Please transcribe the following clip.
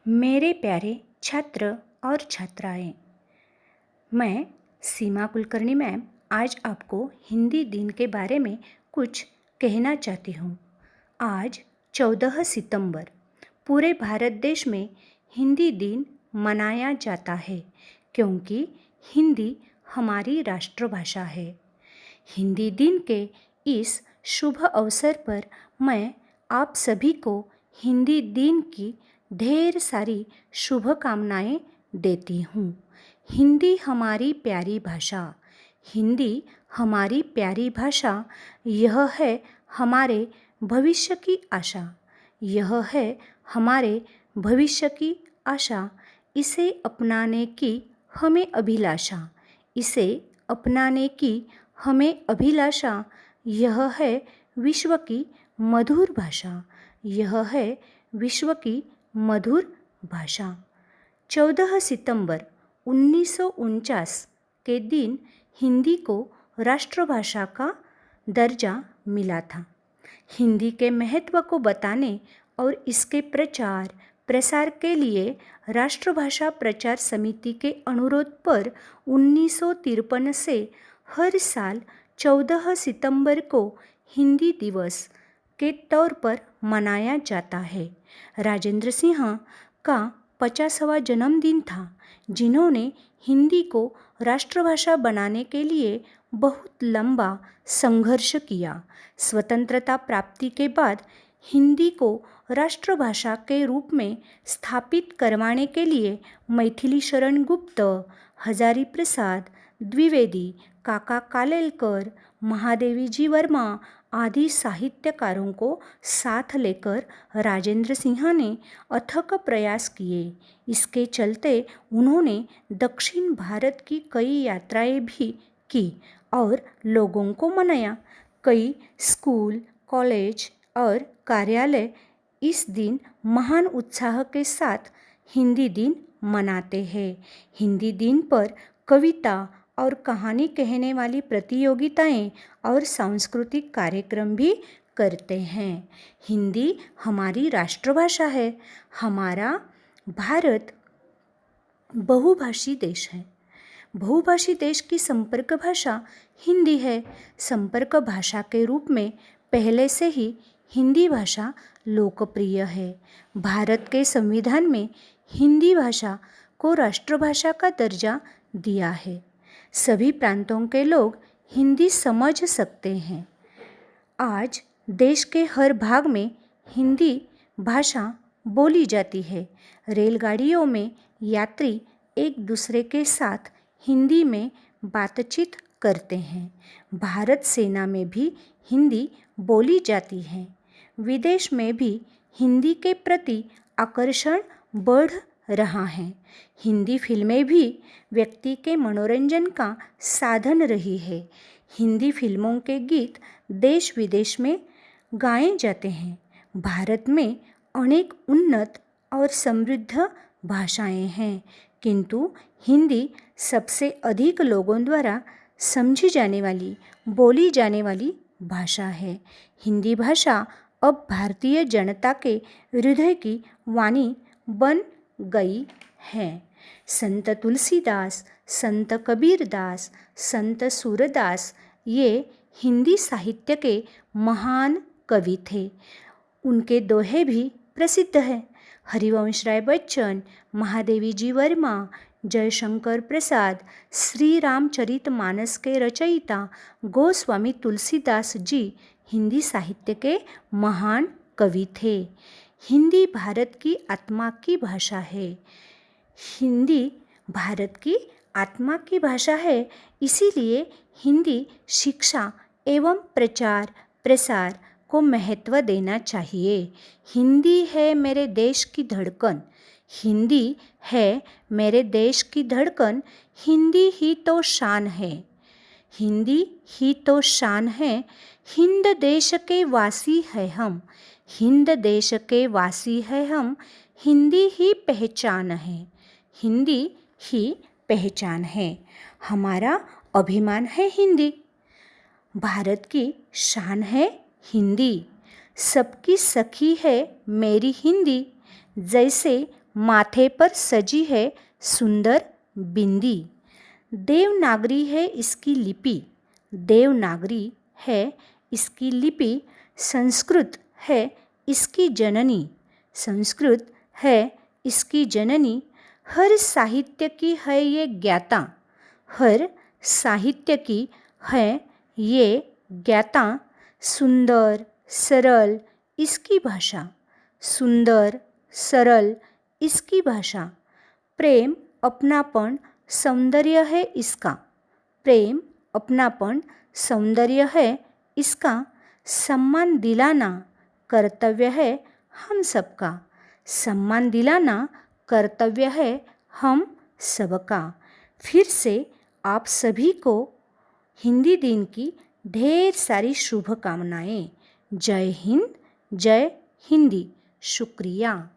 मेरे प्यारे छात्र और छात्राएं, मैं सीमा कुलकर्णी मैम आज आपको हिंदी दिन के बारे में कुछ कहना चाहती हूँ। आज 14 सितंबर पूरे भारत देश में हिंदी दिन मनाया जाता है क्योंकि हिंदी हमारी राष्ट्रभाषा है। हिंदी दिन के इस शुभ अवसर पर मैं आप सभी को हिंदी दिन की ढेर सारी शुभकामनाएं देती हूँ। हिंदी हमारी प्यारी भाषा, हिंदी हमारी प्यारी भाषा, यह है हमारे भविष्य की आशा, यह है हमारे भविष्य की आशा। इसे अपनाने की हमें अभिलाषा, इसे अपनाने की हमें अभिलाषा। यह है विश्व की मधुर भाषा, यह है विश्व की मधुर भाषा। 14 सितंबर 1949 के दिन हिंदी को राष्ट्रभाषा का दर्जा मिला था। हिंदी के महत्व को बताने और इसके प्रचार प्रसार के लिए राष्ट्रभाषा प्रचार समिति के अनुरोध पर 1953 से हर साल 14 सितंबर को हिंदी दिवस के तौर पर मनाया जाता है। राजेंद्र सिंह का 50वां जन्मदिन था, जिन्होंने हिंदी को राष्ट्रभाषा बनाने के लिए बहुत लंबा संघर्ष किया। स्वतंत्रता प्राप्ति के बाद हिंदी को राष्ट्रभाषा के रूप में स्थापित करवाने के लिए मैथिली शरण गुप्त, हजारी प्रसाद द्विवेदी, काका कालेलकर, महादेवी जी वर्मा आदि साहित्यकारों को साथ लेकर राजेंद्र सिंह ने अथक प्रयास किए। इसके चलते उन्होंने दक्षिण भारत की कई यात्राएं भी की और लोगों को मनाया। कई स्कूल, कॉलेज और कार्यालय इस दिन महान उत्साह के साथ हिंदी दिन मनाते हैं। हिंदी दिन पर कविता और कहानी कहने वाली प्रतियोगिताएं और सांस्कृतिक कार्यक्रम भी करते हैं। हिंदी हमारी राष्ट्रभाषा है। हमारा भारत बहुभाषी देश है। बहुभाषी देश की संपर्क भाषा हिंदी है। संपर्क भाषा के रूप में पहले से ही हिंदी भाषा लोकप्रिय है। भारत के संविधान में हिंदी भाषा को राष्ट्रभाषा का दर्जा दिया है। सभी प्रांतों के लोग हिंदी समझ सकते हैं। आज देश के हर भाग में हिंदी भाषा बोली जाती है। रेलगाड़ियों में यात्री एक दूसरे के साथ हिंदी में बातचीत करते हैं। भारत सेना में भी हिंदी बोली जाती है। विदेश में भी हिंदी के प्रति आकर्षण बढ़ रहा है। हिंदी फिल्में भी व्यक्ति के मनोरंजन का साधन रही है। हिंदी फिल्मों के गीत देश विदेश में गाए जाते हैं। भारत में अनेक उन्नत और समृद्ध भाषाएं हैं, किंतु हिंदी सबसे अधिक लोगों द्वारा समझी जाने वाली, बोली जाने वाली भाषा है। हिंदी भाषा अब भारतीय जनता के हृदय की वाणी बन गई है। संत तुलसीदास, संत कबीरदास, संत सूरदास ये हिंदी साहित्य के महान कवि थे। उनके दोहे भी प्रसिद्ध हैं। हरिवंश राय बच्चन, महादेवी जी वर्मा, जयशंकर प्रसाद, श्री रामचरितमानस के रचयिता गोस्वामी तुलसीदास जी हिंदी साहित्य के महान कवि थे। हिंदी भारत की आत्मा की भाषा है। हिंदी भारत की आत्मा की भाषा है, इसीलिए हिंदी शिक्षा एवं प्रचार प्रसार को महत्व देना चाहिए। हिंदी है मेरे देश की धड़कन, हिंदी है मेरे देश की धड़कन, हिंदी ही तो शान है, हिंदी ही तो शान है। हिंद देश के वासी है हम, हिंद देश के वासी है हम, हिंदी ही पहचान है, हिंदी ही पहचान है। हमारा अभिमान है हिंदी, भारत की शान है हिंदी। सबकी सखी है मेरी हिंदी, जैसे माथे पर सजी है सुंदर बिंदी। देवनागरी है इसकी लिपि, देवनागरी है इसकी लिपि। संस्कृत है इसकी जननी, संस्कृत है इसकी जननी। हर साहित्य की है ये ज्ञाता, हर साहित्य की है ये ज्ञाता। सुंदर सरल इसकी भाषा, सुंदर सरल इसकी भाषा। प्रेम अपनापन सौंदर्य है इसका, प्रेम अपनापन सौंदर्य है इसका। सम्मान दिलाना कर्तव्य है हम सबका, सम्मान दिलाना कर्तव्य है हम सबका। फिर से आप सभी को हिंदी दिन की ढेर सारी शुभकामनाएं। जय हिंद, जय हिंदी। शुक्रिया।